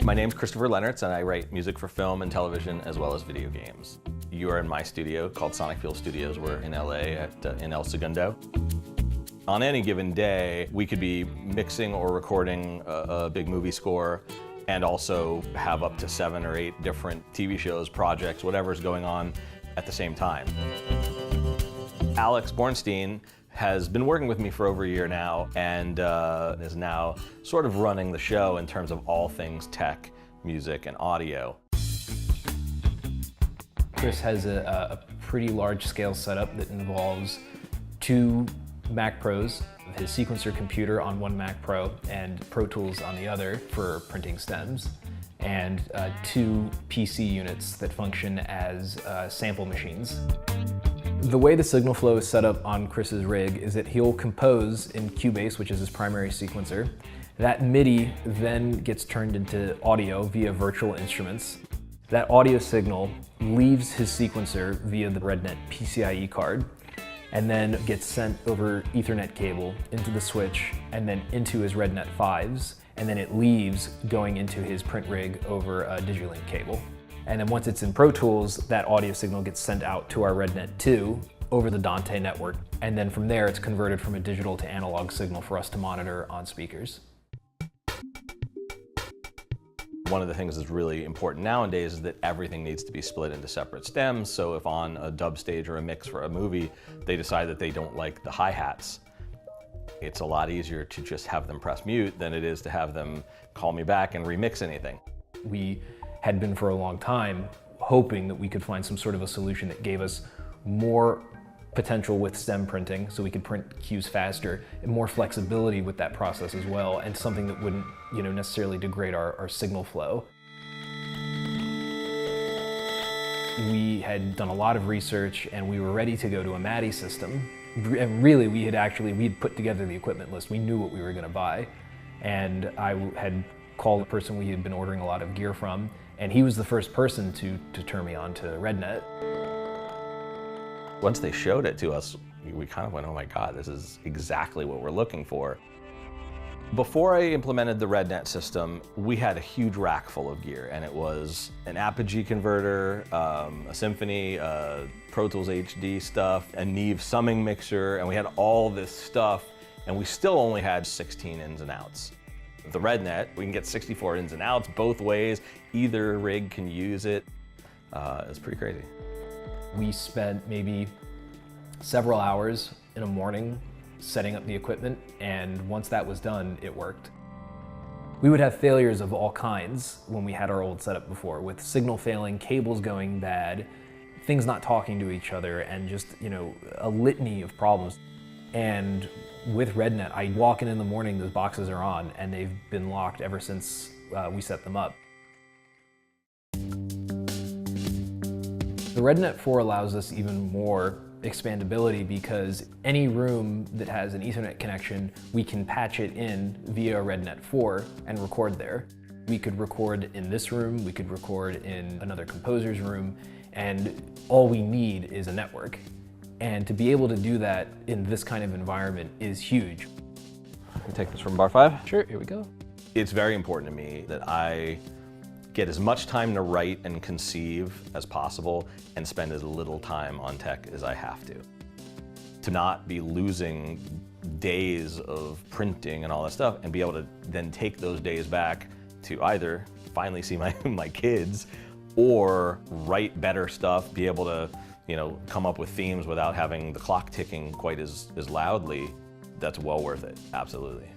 My name's Christopher Lennertz, and I write music for film and television as well as video games. You are in my studio called Sonic Fuel Studios. We're in LA in El Segundo. On any given day, we could be mixing or recording a big movie score and also have up to 7 or 8 different TV shows, projects, whatever's going on at the same time. Alex Bornstein has been working with me for over a year now and is now sort of running the show in terms of all things tech, music, and audio. Chris has a pretty large-scale setup that involves 2 Mac Pros, his sequencer computer on one Mac Pro, and Pro Tools on the other for printing stems, and 2 PC units that function as sample machines. The way the signal flow is set up on Chris's rig is that he'll compose in Cubase, which is his primary sequencer. That MIDI then gets turned into audio via virtual instruments. That audio signal leaves his sequencer via the RedNet PCIe card, and then gets sent over Ethernet cable into the switch and then into his RedNet 5s, and then it leaves going into his print rig over a DigiLink cable. And then once it's in Pro Tools, that audio signal gets sent out to our RedNet 2 over the Dante network, and then from there it's converted from a digital to analog signal for us to monitor on speakers. One of the things that's really important nowadays is that everything needs to be split into separate stems, so if on a dub stage or a mix for a movie, they decide that they don't like the hi-hats, it's a lot easier to just have them press mute than it is to have them call me back and remix anything. We had been for a long time hoping that we could find some sort of a solution that gave us more potential with stem printing, so we could print cues faster, and more flexibility with that process as well, and something that wouldn't, necessarily degrade our signal flow. We had done a lot of research, and we were ready to go to a MADI system. And really, we'd put together the equipment list. We knew what we were going to buy, and I had called the person we had been ordering a lot of gear from, and he was the first person to turn me on to RedNet. Once they showed it to us, we kind of went, oh my God, this is exactly what we're looking for. Before I implemented the RedNet system, we had a huge rack full of gear, and it was an Apogee converter, a Symphony, Pro Tools HD stuff, a Neve summing mixer, and we had all this stuff, and we still only had 16 ins and outs. The RedNet, we can get 64 ins and outs both ways. Either rig can use it. It's pretty crazy. We spent maybe several hours in a morning setting up the equipment, and once that was done, it worked. We would have failures of all kinds when we had our old setup before, with signal failing, cables going bad, things not talking to each other, and just, a litany of problems. And with RedNet, I walk in the morning, those boxes are on, and they've been locked ever since we set them up. The RedNet 4 allows us even more expandability because any room that has an Ethernet connection, we can patch it in via RedNet 4 and record there. We could record in this room, we could record in another composer's room, and all we need is a network. And to be able to do that in this kind of environment is huge. Can take this from bar 5? Sure, here we go. It's very important to me that I get as much time to write and conceive as possible and spend as little time on tech as I have to. To not be losing days of printing and all that stuff and be able to then take those days back to either finally see my kids or write better stuff, be able to come up with themes without having the clock ticking quite as loudly, that's well worth it, absolutely.